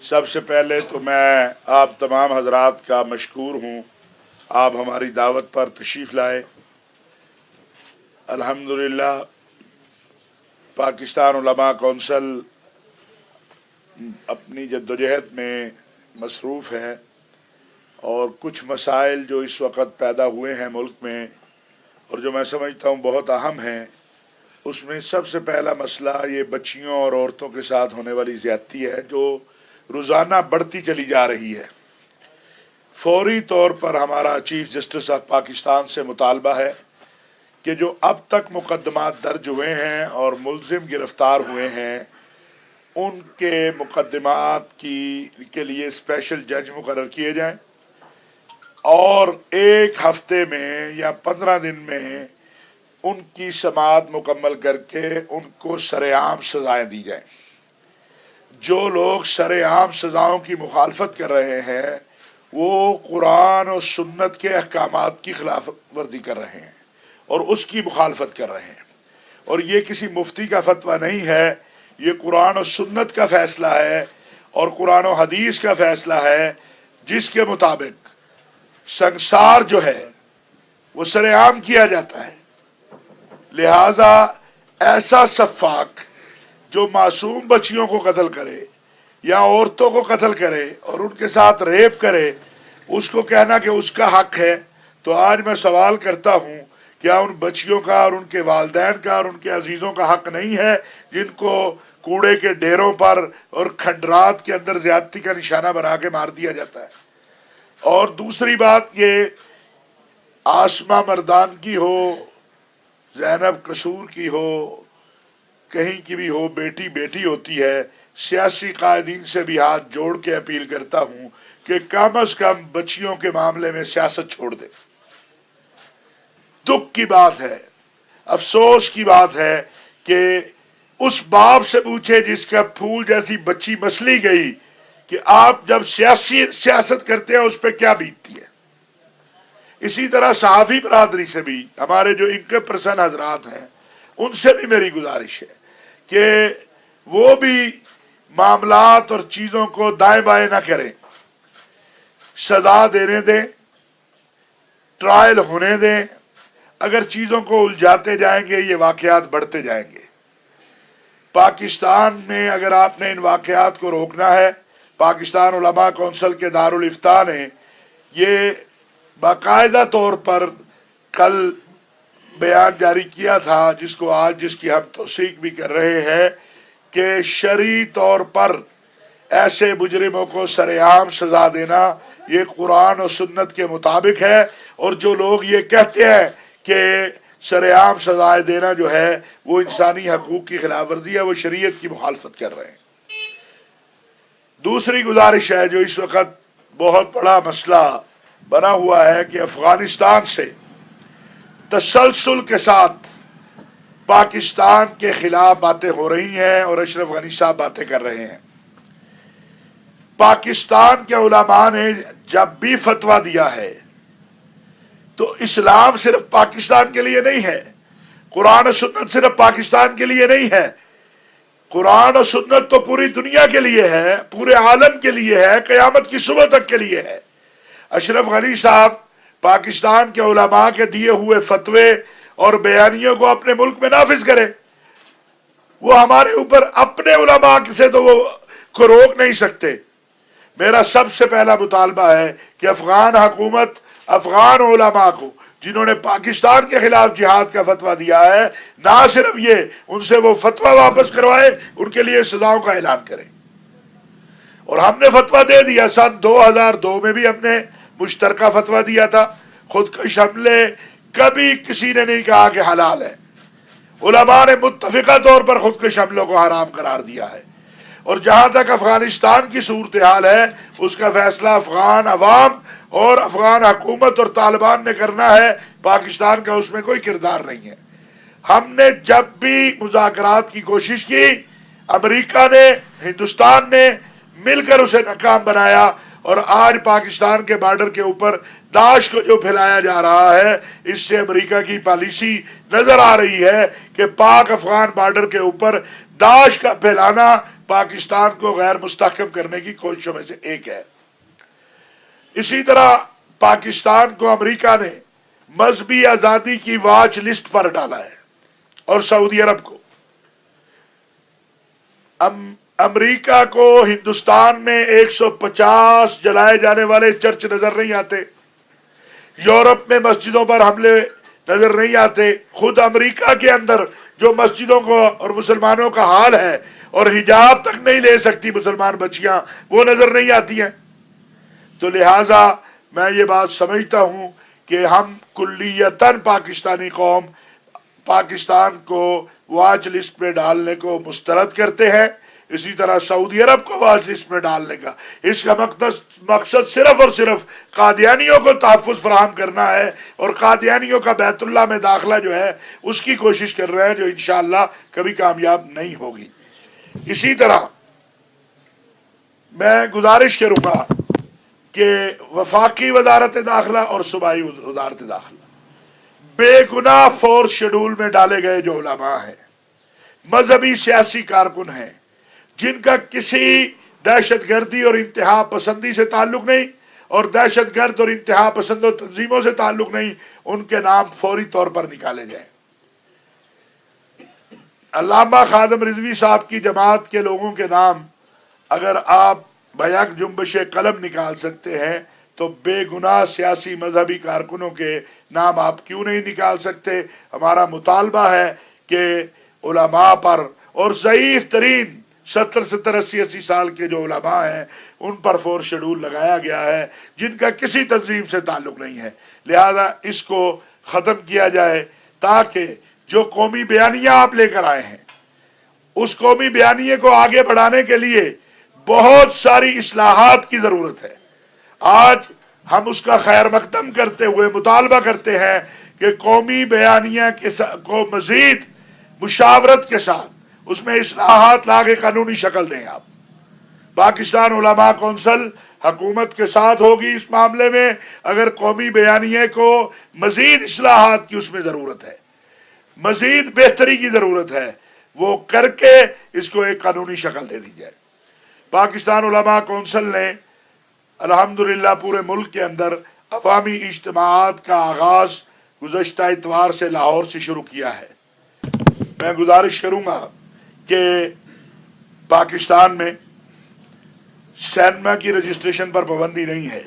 سب سے پہلے تو میں آپ تمام حضرات کا مشکور ہوں، آپ ہماری دعوت پر تشریف لائے۔ الحمدللہ پاکستان علماء کونسل اپنی جدوجہد میں مصروف ہے، اور کچھ مسائل جو اس وقت پیدا ہوئے ہیں ملک میں اور جو میں سمجھتا ہوں بہت اہم ہیں، اس میں سب سے پہلا مسئلہ یہ بچیوں اور عورتوں کے ساتھ ہونے والی زیادتی ہے، جو روزانہ بڑھتی چلی جا رہی ہے۔ فوری طور پر ہمارا چیف جسٹس آف پاکستان سے مطالبہ ہے کہ جو اب تک مقدمات درج ہوئے ہیں اور ملزم گرفتار ہوئے ہیں، ان کے مقدمات کے لیے اسپیشل جج مقرر کیے جائیں، اور 1 ہفتے میں یا 15 دن میں ان کی سماعت مکمل کر کے ان کو سرعام سزائیں دی جائیں۔ جو لوگ سرعام سزاؤں کی مخالفت کر رہے ہیں وہ قرآن اور سنت کے احکامات کی خلاف ورزی کر رہے ہیں اور اس کی مخالفت کر رہے ہیں، اور یہ کسی مفتی کا فتویٰ نہیں ہے، یہ قرآن اور سنت کا فیصلہ ہے اور قرآن و حدیث کا فیصلہ ہے، جس کے مطابق سنسار جو ہے وہ سرعام کیا جاتا ہے۔ لہذا ایسا سفاک جو معصوم بچیوں کو قتل کرے یا عورتوں کو قتل کرے اور ان کے ساتھ ریپ کرے، اس کو کہنا کہ اس کا حق ہے، تو آج میں سوال کرتا ہوں، کیا ان بچیوں کا اور ان کے والدین کا اور ان کے عزیزوں کا حق نہیں ہے جن کو کوڑے کے ڈیروں پر اور کھنڈرات کے اندر زیادتی کا نشانہ بنا کے مار دیا جاتا ہے؟ اور دوسری بات، یہ آسمہ مردان کی ہو، زینب قصور کی ہو، کہیں کی بھی ہو، بیٹی بیٹی ہوتی ہے۔ سیاسی قائدین سے بھی ہاتھ جوڑ کے اپیل کرتا ہوں کہ کم از کم بچیوں کے معاملے میں سیاست چھوڑ دے۔ دکھ کی بات ہے، افسوس کی بات ہے کہ اس باپ سے پوچھے جس کا پھول جیسی بچی مسلی گئی کہ آپ جب سیاست کرتے ہیں اس پہ کیا بیتتی ہے۔ اسی طرح صحافی برادری سے بھی، ہمارے جو انکم پرسن حضرات ہیں، ان سے بھی میری گزارش ہے کہ وہ بھی معاملات اور چیزوں کو دائیں بائیں نہ کریں، سزا دینے دیں، ٹرائل ہونے دیں۔ اگر چیزوں کو الجھاتے جائیں گے یہ واقعات بڑھتے جائیں گے۔ پاکستان میں اگر آپ نے ان واقعات کو روکنا ہے، پاکستان علماء کونسل کے دارالافتاء نے یہ باقاعدہ طور پر کل بیان جاری کیا تھا، جس کی ہم توثیق بھی کر رہے ہیں، کہ شرعی طور پر ایسے مجرموں کو سرعام سزا دینا یہ قرآن و سنت کے مطابق ہے، اور جو لوگ یہ کہتے ہیں کہ سرعام سزائیں دینا جو ہے وہ انسانی حقوق کی خلاف ورزی ہے، وہ شریعت کی مخالفت کر رہے ہیں۔ دوسری گزارش ہے جو اس وقت بہت بڑا مسئلہ بنا ہوا ہے کہ افغانستان سے تسلسل کے ساتھ پاکستان کے خلاف باتیں ہو رہی ہیں اور اشرف غنی صاحب باتیں کر رہے ہیں۔ پاکستان کے علماء نے جب بھی فتویٰ دیا ہے تو اسلام صرف پاکستان کے لیے نہیں ہے، قرآن و سنت صرف پاکستان کے لیے نہیں ہے، قرآن و سنت تو پوری دنیا کے لیے ہے، پورے عالم کے لیے ہے، قیامت کی صبح تک کے لیے ہے۔ اشرف غنی صاحب پاکستان کے علماء کے دیے ہوئے فتوے اور بیانیوں کو اپنے ملک میں نافذ کریں۔ وہ ہمارے اوپر اپنے علماء سے تو وہ کو روک نہیں سکتے۔ میرا سب سے پہلا مطالبہ ہے کہ افغان حکومت افغان علماء کو جنہوں نے پاکستان کے خلاف جہاد کا فتویٰ دیا ہے، نہ صرف یہ، ان سے وہ فتویٰ واپس کروائے، ان کے لیے سزاؤں کا اعلان کریں۔ اور ہم نے فتویٰ دے دیا، سن 2002 میں بھی ہم نے مشترکہ فتویٰ دیا تھا۔ خودکش حملے کبھی کسی نے نہیں کہا کہ حلال ہے، علماء نے متفقہ طور پر خودکش حملوں کو حرام قرار دیا ہے۔ اور جہاں تک افغانستان کی صورتحال ہے، اس کا فیصلہ افغان عوام اور افغان حکومت اور طالبان نے کرنا ہے، پاکستان کا اس میں کوئی کردار نہیں ہے۔ ہم نے جب بھی مذاکرات کی کوشش کی، امریکہ نے، ہندوستان نے مل کر اسے ناکام بنایا، اور آج پاکستان کے بارڈر کے اوپر داعش کو جو پھیلایا جا رہا ہے، اس سے امریکہ کی پالیسی نظر آ رہی ہے کہ پاک افغان بارڈر کے اوپر داعش کا پھیلانا پاکستان کو غیر مستحکم کرنے کی کوششوں میں سے ایک ہے۔ اسی طرح پاکستان کو امریکہ نے مذہبی آزادی کی واچ لسٹ پر ڈالا ہے، اور سعودی عرب کو۔ امریکہ کو ہندوستان میں 150 جلائے جانے والے چرچ نظر نہیں آتے، یورپ میں مسجدوں پر حملے نظر نہیں آتے، خود امریکہ کے اندر جو مسجدوں کو اور مسلمانوں کا حال ہے، اور حجاب تک نہیں لے سکتی مسلمان بچیاں، وہ نظر نہیں آتی ہیں۔ تو لہٰذا میں یہ بات سمجھتا ہوں کہ ہم کلیتاً پاکستانی قوم پاکستان کو واچ لسٹ میں ڈالنے کو مسترد کرتے ہیں، اسی طرح سعودی عرب کو واچ لسٹ میں ڈالنے کا۔ اس کا مقصد صرف اور صرف قادیانیوں کو تحفظ فراہم کرنا ہے، اور قادیانیوں کا بیت اللہ میں داخلہ جو ہے اس کی کوشش کر رہے ہیں، جو انشاءاللہ کبھی کامیاب نہیں ہوگی۔ اسی طرح میں گزارش کروں گا کہ وفاقی وزارت داخلہ اور صوبائی وزارت داخلہ بے گناہ فورس شیڈول میں ڈالے گئے جو علماء ہیں، مذہبی سیاسی کارکن ہیں، جن کا کسی دہشت گردی اور انتہا پسندی سے تعلق نہیں، اور دہشت گرد اور انتہا پسند و تنظیموں سے تعلق نہیں، ان کے نام فوری طور پر نکالے جائیں۔ علامہ خادم رضوی صاحب کی جماعت کے لوگوں کے نام اگر آپ بیک جنبش قلم نکال سکتے ہیں تو بے گناہ سیاسی مذہبی کارکنوں کے نام آپ کیوں نہیں نکال سکتے؟ ہمارا مطالبہ ہے کہ علماء پر، اور ضعیف ترین 70 80 سال کے جو علماء ہیں ان پر فورس شیڈول لگایا گیا ہے، جن کا کسی تنظیم سے تعلق نہیں ہے، لہذا اس کو ختم کیا جائے، تاکہ جو قومی بیانیہ آپ لے کر آئے ہیں اس قومی بیانیے کو آگے بڑھانے کے لیے بہت ساری اصلاحات کی ضرورت ہے۔ آج ہم اس کا خیر مقدم کرتے ہوئے مطالبہ کرتے ہیں کہ قومی بیانیہ کو مزید مشاورت کے ساتھ اس میں اصلاحات لا کے قانونی شکل دیں۔ آپ پاکستان علماء کونسل حکومت کے ساتھ ہوگی اس معاملے میں، اگر قومی بیانیے کو مزید اصلاحات کی اس میں ضرورت ہے، مزید بہتری کی ضرورت ہے، وہ کر کے اس کو ایک قانونی شکل دے دی جائے۔ پاکستان علماء کونسل نے الحمدللہ پورے ملک کے اندر عوامی اجتماعات کا آغاز گزشتہ اتوار سے لاہور سے شروع کیا ہے۔ میں گزارش کروں گا کہ پاکستان میں سینما کی رجسٹریشن پر پابندی نہیں ہے،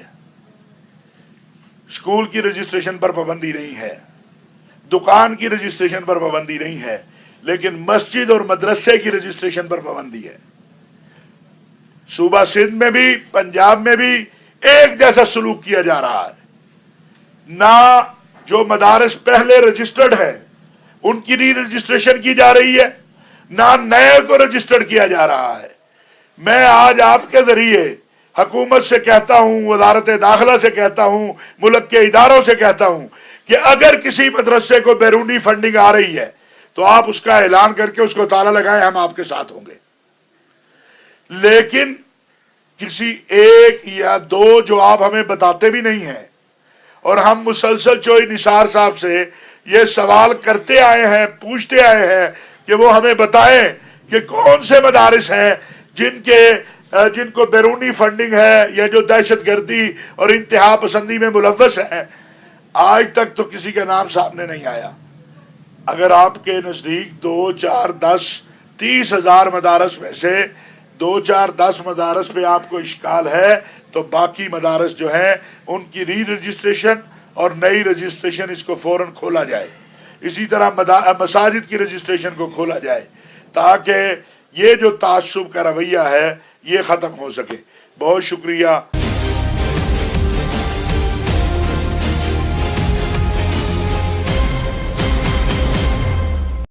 اسکول کی رجسٹریشن پر پابندی نہیں ہے، دکان کی رجسٹریشن پر پابندی نہیں ہے، لیکن مسجد اور مدرسے کی رجسٹریشن پر پابندی ہے۔ صوبہ سندھ میں بھی پنجاب میں بھی ایک جیسا سلوک کیا جا رہا ہے، نہ جو مدارس پہلے رجسٹرڈ ہے ان کی ری رجسٹریشن کی جا رہی ہے، نہ نئے کو رجسٹرڈ کیا جا رہا ہے۔ میں آج آپ کے ذریعے حکومت سے کہتا ہوں، وزارت داخلہ سے کہتا ہوں، ملک کے اداروں سے کہتا ہوں کہ اگر کسی مدرسے کو بیرونی فنڈنگ آ رہی ہے تو آپ اس کا اعلان کر کے اس کو تالا لگائیں، ہم آپ کے ساتھ ہوں گے۔ لیکن کسی ایک یا دو جو آپ ہمیں بتاتے بھی نہیں ہیں، اور ہم مسلسل چوئی نثار صاحب سے یہ سوال کرتے آئے ہیں، پوچھتے آئے ہیں کہ وہ ہمیں بتائیں کہ کون سے مدارس ہیں جن کو بیرونی فنڈنگ ہے یا جو دہشت گردی اور انتہا پسندی میں ملوث ہیں۔ آج تک تو کسی کا نام سامنے نہیں آیا۔ اگر آپ کے نزدیک 2 4 10 30 ہزار مدارس میں سے 2 4 10 مدارس پہ آپ کو اشکال ہے تو باقی مدارس جو ہیں ان کی ری رجسٹریشن اور نئی رجسٹریشن اس کو فوراً کھولا جائے۔ اسی طرح مساجد کی رجسٹریشن کو کھولا جائے تاکہ یہ جو تعصب کا رویہ ہے یہ ختم ہو سکے۔ بہت شکریہ۔